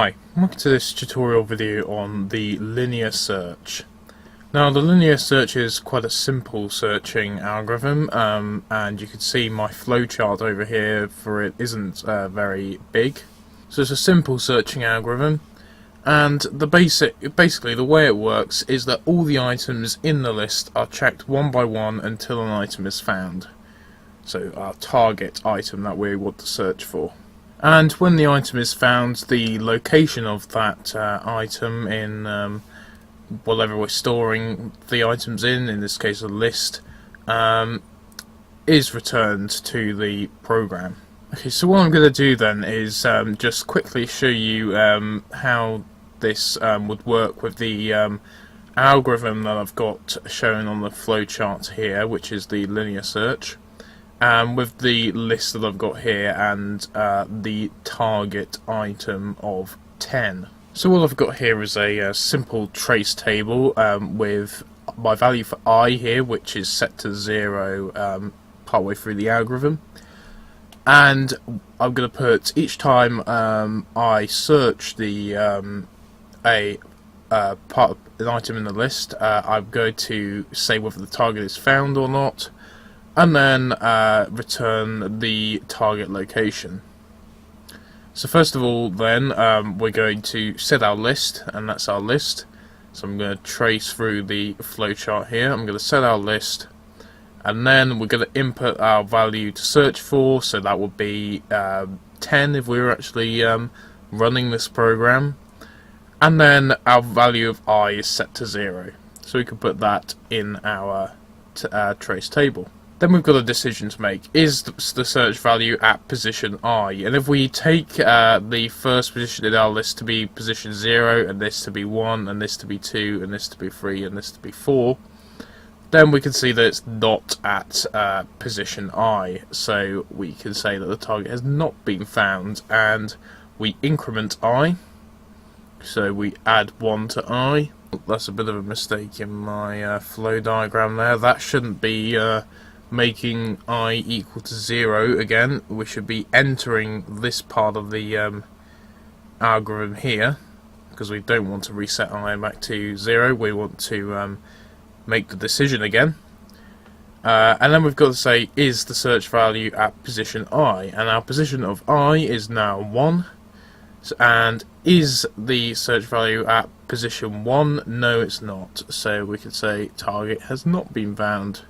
Hi, welcome to this tutorial video on the linear search. Now the linear search is quite a simple searching algorithm, and you can see my flowchart over here for it isn't very big. So it's a simple searching algorithm, and basically the way it works is that all the items in the list are checked one by one until an item is found. So our target item that we want to search for. And when the item is found, the location of that item in whatever we're storing the items in this case a list, is returned to the program. Okay, so what I'm going to do then is just quickly show you how this would work with the algorithm that I've got shown on the flowchart here, which is the linear search. With the list that I've got here and the target item of 10. So what I've got here is a simple trace table with my value for I here, which is set to 0 partway through the algorithm. And I'm going to put each time I search the part of an item in the list, I'm going to say whether the target is found or not, and then return the target location. So first of all then, we're going to set our list, and that's our list. So I'm going to trace through the flowchart here. I'm going to set our list, and then we're going to input our value to search for, so that would be 10 if we were actually running this program. And then our value of I is set to 0. So we can put that in our trace table. Then we've got a decision to make. Is the search value at position I? And if we take the first position in our list to be position 0, and this to be 1, and this to be 2, and this to be 3, and this to be 4, then we can see that it's not at position I. So we can say that the target has not been found, and we increment I. So we add 1 to I. That's a bit of a mistake in my flow diagram there. That shouldn't be making I equal to 0 again. We should be entering this part of the algorithm here, because we don't want to reset I back to 0. We want to make the decision again. And then we've got to say, is the search value at position I? And our position of I is now 1. And is the search value at position 1? No, it's not. So we could say target has not been found.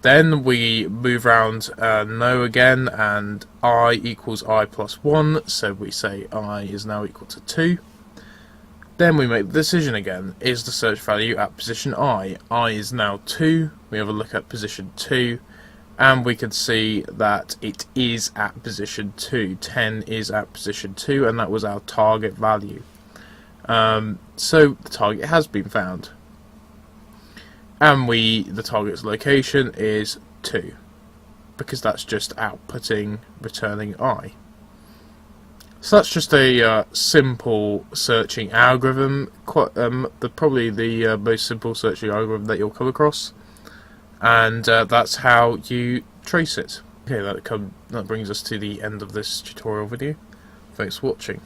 Then we move around no again, and I equals I plus 1, so we say I is now equal to 2. Then we make the decision again. Is the search value at position I? I is now 2. We have a look at position 2, and we can see that it is at position 2. 10 is at position 2, and that was our target value. So the target has been found. And the target's location is 2, because that's just outputting, returning I. So that's just a simple searching algorithm, probably the most simple searching algorithm that you'll come across, and that's how you trace it. Okay, that brings us to the end of this tutorial video. Thanks for watching.